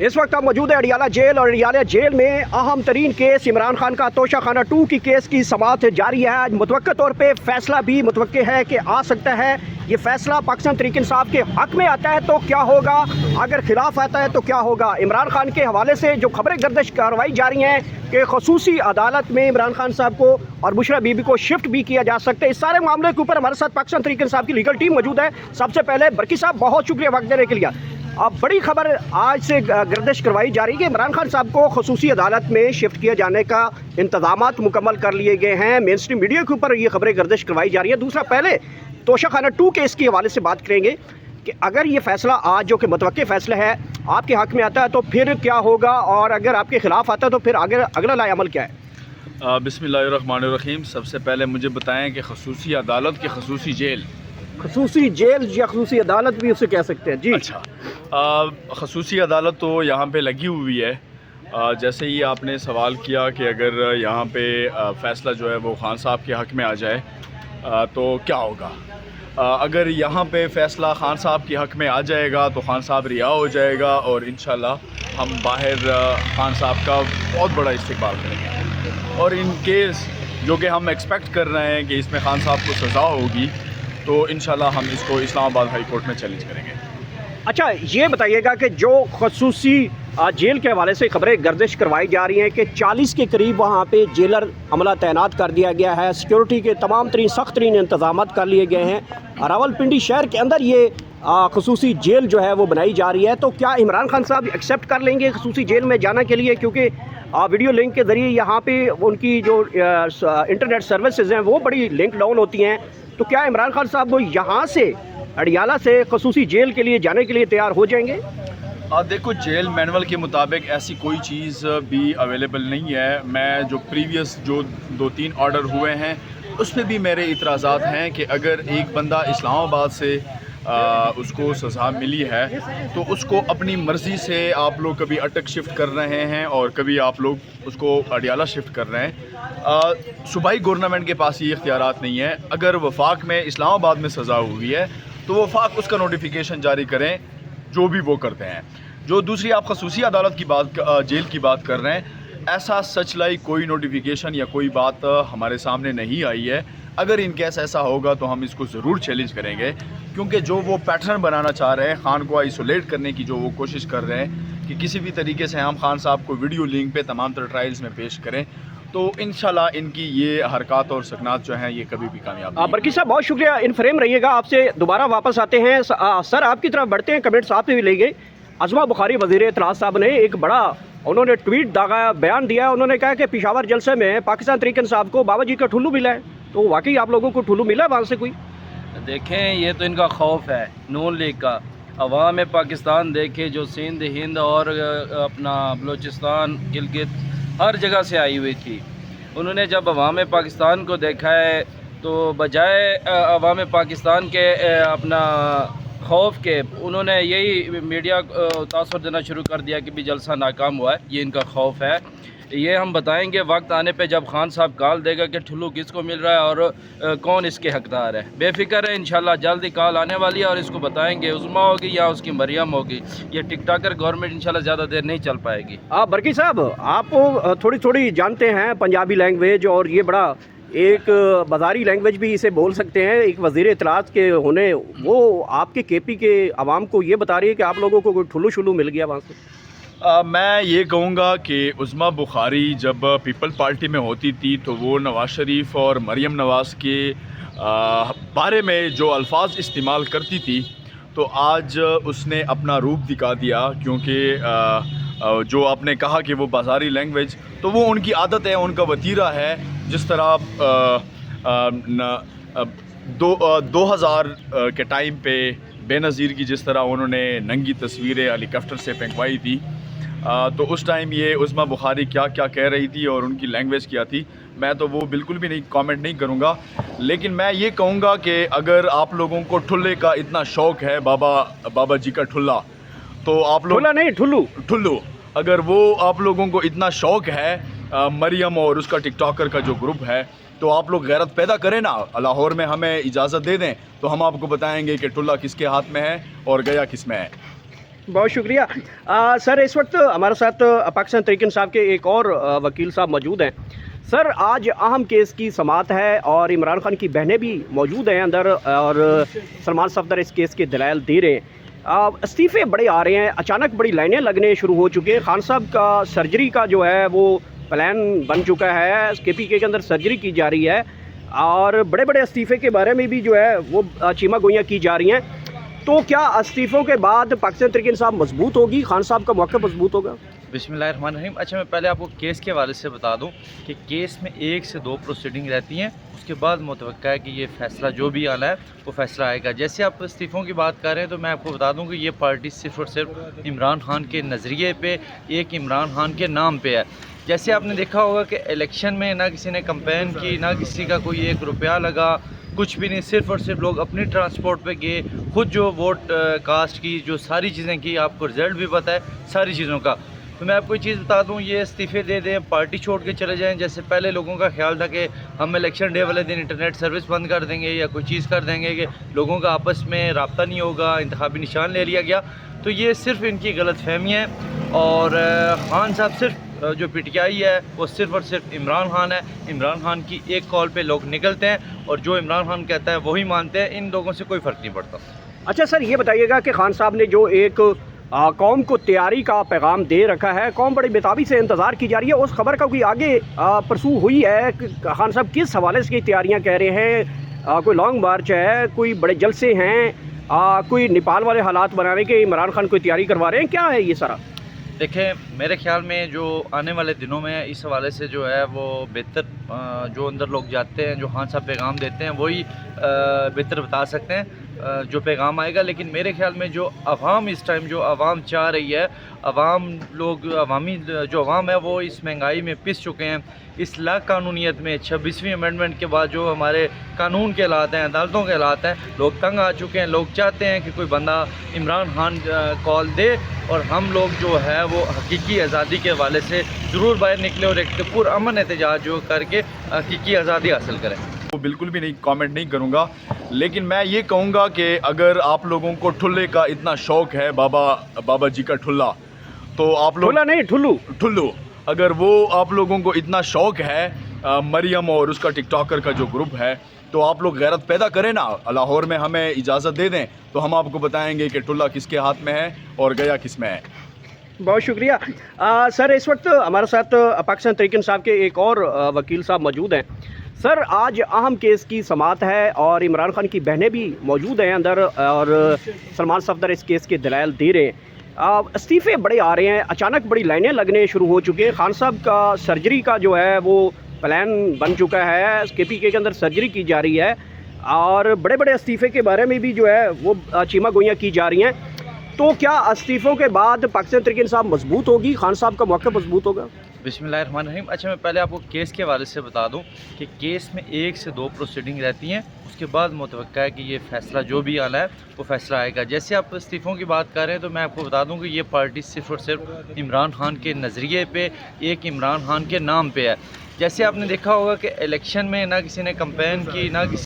इस वक्त हम मौजूद है अडियाला जेल और अडियाला जेल में अहम तरीन केस इमरान खान का तोशा खाना 2 की केस की समाअत जारी है। मुतवक्का तौर पे फैसला भी मुतवक्के है कि आ सकता है। ये फैसला पाकिस्तान तहरीक इंसाफ के हक में आता है तो क्या होगा, अगर खिलाफ आता है तो क्या होगा। इमरान खान के हवाले से जो खबरें गर्दिश करवाई जा रही हैं कि खसूसी अदालत में इमरान खान साहब को और बुशरा बीबी को शिफ्ट भी किया जा सकता है। इस सारे मामले के ऊपर हमारे साथ पाकिस्तान तहरीक इंसाफ की लीगल टीम मौजूद है। सबसे पहले बरकी साहब बहुत शुक्रिया वक्त देने के लिए। अब बड़ी खबर आज से गर्दिश करवाई जा रही है कि इमरान खान साहब को खसूसी अदालत में शिफ्ट किए जाने का इंतजामात मुकम्मल कर लिए गए हैं। मेन स्ट्रीम मीडिया के ऊपर ये खबरें गर्दिश करवाई जा रही है। दूसरा, पहले तोशा खाना 2 केस के हवाले से बात करेंगे कि अगर ये फैसला आज जो कि मुतवक्के फैसला है आपके हक में आता है तो फिर क्या होगा, और अगर आपके खिलाफ आता है तो फिर आगे अगला लाए अमल क्या है। बिस्मिल्लाहिर्रहमानिर्रहीम। सबसे पहले मुझे बताएं कि खसूसी अदालत की खसूसी जेल या खसूसी अदालत भी उसे कह सकते हैं जी। अच्छा, खसूसी अदालत तो यहाँ पे लगी हुई है। जैसे ही आपने सवाल किया कि अगर यहाँ पे फ़ैसला जो है वो खान साहब के हक़ में आ जाए तो क्या होगा। अगर यहाँ पे फ़ैसला खान साहब के हक़ में आ जाएगा तो खान साहब रिहा हो जाएगा और इंशाल्लाह हम बाहर खान साहब का बहुत बड़ा इस्तकबाल करेंगे। और इन केस जो कि हम एक्सपेक्ट कर रहे हैं कि इसमें खान साहब को सज़ा होगी तो इंशाल्लाह हम इसको इस्लामाबाद हाई कोर्ट में चैलेंज करेंगे। अच्छा, ये बताइएगा कि जो खसूसी जेल के हवाले से खबरें गर्दिश करवाई जा रही हैं कि 40 के करीब वहाँ पे जेलर अमला तैनात कर दिया गया है। सिक्योरिटी के तमाम तरीन सख्त तरीन इंतजाम कर लिए गए हैं। रावलपिंडी शहर के अंदर ये खसूसी जेल जो है वो बनाई जा रही है। तो क्या इमरान खान साहब एक्सेप्ट कर लेंगे खसूसी जेल में जाने के लिए, क्योंकि वीडियो लिंक के ज़रिए यहाँ पे उनकी जो इंटरनेट सर्विसेज हैं वो बड़ी लिंक डाउन होती हैं। तो क्या इमरान खान साहब वो यहाँ से अडियाला से खसूसी जेल के लिए जाने के लिए तैयार हो जाएंगे। देखो, जेल मैनुअल के मुताबिक ऐसी कोई चीज़ भी अवेलेबल नहीं है। मैं जो प्रीवियस जो 2-3 ऑर्डर हुए हैं उस पर भी मेरे इतराज़ात हैं कि अगर एक बंदा इस्लामाबाद से उसको सज़ा मिली है तो उसको अपनी मर्ज़ी से आप लोग कभी अटक शिफ्ट कर रहे हैं और कभी आप लोग उसको अडियाला शिफ्ट कर रहे हैं। सूबाई गवर्नमेंट के पास ये इख्तियारात नहीं है। अगर वफाक में इस्लामाबाद में सज़ा हुई है तो वफाक उसका नोटिफिकेशन जारी करें, जो भी वो करते हैं। जो दूसरी आप खसूसी अदालत की बात जेल की बात कर रहे हैं, ऐसा सच लाई कोई नोटिफिकेशन या कोई बात हमारे सामने नहीं आई है। अगर इन केस ऐसा होगा तो हम इसको ज़रूर चैलेंज करेंगे, क्योंकि जो वो पैटर्न बनाना चाह रहे हैं, खान को आइसोलेट करने की जो वो कोशिश कर रहे हैं कि किसी भी तरीके से हम खान साहब को वीडियो लिंक पे तमाम तरह ट्रायल्स में पेश करें, तो इंशाल्लाह इनकी ये हरकत और सकनात जो हैं ये कभी भी कामयाब नहीं। बरकी साहब बहुत शुक्रिया, इन फ्रेम रहिएगा। आपसे दोबारा वापस आते हैं। सर आपकी तरफ बढ़ते हैं। कमेंट्स आप भी ले गए। अज़मा बुखारी वज़ीर इत्तलात साहब ने एक बड़ा उन्होंने ट्वीट दागा बयान दिया। उन्होंने कहा कि पेशावर जलसे में पाकिस्तान तहरीक इंसाफ को बाबा जी का ठुल्लू मिला है। तो वाकई आप लोगों को ठुल्लू मिला वहाँ से कोई? देखें, ये तो इनका खौफ है नून लीग का। अवाम पाकिस्तान देखे जो सिंध, हिंद और अपना बलूचिस्तान, गिलगित हर जगह से आई हुई थी। उन्होंने जब अवाम पाकिस्तान को देखा है तो बजाय अवाम पाकिस्तान के अपना खौफ के उन्होंने यही मीडिया तासुर देना शुरू कर दिया कि भी जलसा नाकाम हुआ है। ये इनका खौफ है। ये हम बताएंगे वक्त आने पे जब खान साहब कॉल देगा कि ठुल्लू किसको मिल रहा है और कौन इसके हकदार है। बेफिक्र है, इंशाल्लाह जल्द ही कॉल आने वाली है और इसको बताएंगे। उज़मा होगी या उसकी मरियम होगी। ये टिकटॉकर गवर्नमेंट इंशाल्लाह ज़्यादा देर नहीं चल पाएगी। बरकी साहब, आप थोड़ी थोड़ी जानते हैं पंजाबी लैंग्वेज, और ये बड़ा एक बाजारी लैंग्वेज भी इसे बोल सकते हैं। एक वज़ीर इत्तलात के होने वो आपके केपी के आवाम को ये बता रही है कि आप लोगों को कोई ठुल्लू शुल्लू मिल गया वहाँ से। मैं ये कहूँगा कि उज़मा बुखारी जब पीपल पार्टी में होती थी तो वो नवाज़ शरीफ और मरियम नवाज़ के बारे में जो अल्फाज इस्तेमाल करती थी, तो आज उसने अपना रूप दिखा दिया। क्योंकि जो आपने कहा कि वो बाजारी लैंग्वेज, तो वो उनकी आदत है, उनका वतीरा है। जिस तरह 2000 के टाइम पे बेनज़ीर की जिस तरह उन्होंने नंगी तस्वीरें हेलीकॉप्टर से फेंकवाई थी, तो उस टाइम ये उज़मा बुखारी क्या क्या कह रही थी और उनकी लैंग्वेज क्या थी, मैं तो वो बिल्कुल भी नहीं कमेंट नहीं करूँगा। लेकिन मैं ये कहूँगा कि अगर आप लोगों को ठुल्ले का इतना शौक़ है, बाबा जी का ठुल्ला, तो आप लोग ठुल्ला नहीं ठुल्लू, अगर वो आप लोगों को इतना शौक़ है मरियम और उसका टिकटॉकर का जो ग्रुप है, तो आप लोग गैरत पैदा करें ना, लाहौर में हमें इजाज़त दे दें तो हम आपको बताएंगे कि ठुल्ला किसके हाथ में है और गया किस में है। बहुत शुक्रिया। सर इस वक्त हमारे साथ पाकिस्तान तहरीक इंसाफ के एक और वकील साहब मौजूद हैं। सर आज अहम केस की समाअत है और इमरान खान की बहनें भी मौजूद हैं अंदर और सलमान सफदर इस केस के दलाइल दे रहे हैं। इस्तीफ़े बड़े आ रहे हैं, अचानक बड़ी लाइनें लगने शुरू हो चुकी हैं। खान साहब का सर्जरी का जो है वो प्लान बन चुका है, KPK के अंदर सर्जरी की जा रही है और बड़े बड़े इस्तीफ़े के बारे में भी जो है वो चीमा गोइयाँ की जा रही हैं। तो क्या इस्तीफ़ों के बाद पाकिस्तान तहरीक इंसाफ मजबूत होगी, खान साहब का मौक़िफ़ मजबूत होगा? बिस्मिल्लाहिर्रहमानिर्रहीम। अच्छा, मैं पहले आपको केस के हवाले से बता दूं कि केस में 1 से 2 प्रोसीडिंग रहती हैं, उसके बाद मुतवक्का है कि ये फ़ैसला जो भी आना है वो फ़ैसला आएगा। जैसे आप इस्तीफ़ों की बात कर रहे हैं तो मैं आपको बता दूं कि ये पार्टी सिर्फ़ और सिर्फ इमरान खान के नज़रिए पे, एक इमरान खान के नाम पे है। जैसे आपने देखा होगा कि इलेक्शन में ना किसी ने कैंपेन की, ना किसी का कोई 1 रुपया लगा, कुछ भी नहीं, सिर्फ़ और सिर्फ लोग अपनी ट्रांसपोर्ट पे गए, खुद जो वोट कास्ट की, जो सारी चीज़ें की, आपको रिज़ल्ट भी पता है सारी चीज़ों का। तो मैं आपको एक चीज़ बता दूं, ये इस्तीफ़े दे दें, पार्टी छोड़ के चले जाएं। जैसे पहले लोगों का ख्याल था कि हम इलेक्शन डे वाले दिन इंटरनेट सर्विस बंद कर देंगे या कोई चीज़ कर देंगे कि लोगों का आपस में रब्ता नहीं होगा, इंतखाबी निशान ले लिया गया। तो ये सिर्फ़ इनकी गलतफ़हमी है और खान साहब सिर्फ जो PTI है वो सिर्फ़ और सिर्फ इमरान खान है। इमरान खान की एक कॉल पे लोग निकलते हैं और जो इमरान खान कहता है वही मानते हैं। इन लोगों से कोई फ़र्क नहीं पड़ता। अच्छा सर, ये बताइएगा कि खान साहब ने जो एक कौम को तैयारी का पैगाम दे रखा है, कौम बड़ी बेताबी से इंतज़ार की जा रही है, उस खबर का कोई आगे परसू हुई है कि खान साहब किस हवाले से तैयारियाँ कह रहे हैं? कोई लॉन्ग मार्च है, कोई बड़े जलसे हैं, कोई नेपाल वाले हालात बनाने के इमरान खान कोई तैयारी करवा रहे हैं, क्या है ये सारा? देखें, मेरे ख्याल में जो आने वाले दिनों में इस हवाले से जो है वो बेहतर जो अंदर लोग जाते हैं, जो खान साहब पैगाम देते हैं वही बेहतर बता सकते हैं जो पैगाम आएगा। लेकिन मेरे ख्याल में जो अवाम इस टाइम जो अवाम चाह रही है, अवामी जो अवाम है वो इस महंगाई में पिस चुके हैं। इस लाकानूनियत में 26वीं अमेंडमेंट के बाद जो हमारे कानून के हालात हैं, अदालतों के हालात हैं, लोग तंग आ चुके हैं। लोग चाहते हैं कि कोई बंदा इमरान खान कॉल दे और हम लोग जो है वो हकीकी आज़ादी के हवाले से ज़रूर बाहर निकले और एक पुरअमन एहतजाज जो करके हकीकी आज़ादी हासिल करें। वो बिल्कुल भी नहीं कमेंट नहीं करूँगा, लेकिन मैं ये कहूँगा कि अगर आप लोगों को ठुल्ले का इतना शौक़ है, बाबा जी का ठुल्ला, तो आप लोग ठुल्ला नहीं, ठुल्लू, अगर वो आप लोगों को इतना शौक़ है मरियम और उसका टिकटॉकर का जो ग्रुप है, तो आप लोग गैरत पैदा करें ना, लाहौर में हमें इजाज़त दे दें तो हम आपको बताएंगे कि ठुल्ला किसके हाथ में है और गया किस में है। बहुत शुक्रिया। सर इस वक्त हमारे साथ पाकिस्तान तहरीक इंसाफ के एक और वकील साहब मौजूद हैं। सर आज अहम केस की समाअत है और इमरान खान की बहनें भी मौजूद हैं अंदर और सलमान सफदर इस केस के दलाइल दे रहे हैं। इस्तीफ़े बड़े आ रहे हैं, अचानक बड़ी लाइनें लगने शुरू हो चुकी हैं। खान साहब का सर्जरी का जो है वो प्लान बन चुका है, KPK के अंदर सर्जरी की जा रही है और बड़े बड़े इस्तीफ़े के बारे में भी जो है वो चीमा गोइयाँ की जा रही हैं। तो क्या इस्तीफ़ों के बाद पाकिस्तान तहरीक इंसाफ मजबूत होगी, खान साहब का मौक़िफ़ मजबूत होगा? बिस्मिल्लाहिर्रहमानिर्रहीम। अच्छा, मैं पहले आपको केस के हवाले से बता दूं कि केस में 1 से 2 प्रोसीडिंग रहती हैं, उसके बाद मुतवक्का है कि ये फ़ैसला जो भी आना है वो फ़ैसला आएगा। जैसे आप इस्तीफ़ों की बात कर रहे हैं तो मैं आपको बता दूं कि ये पार्टी सिर्फ़ और सिर्फ इमरान खान के नज़रिए पे, एक इमरान खान के नाम पे है। जैसे आपने देखा होगा कि इलेक्शन में ना किसी ने कैंपेन की, ना किसी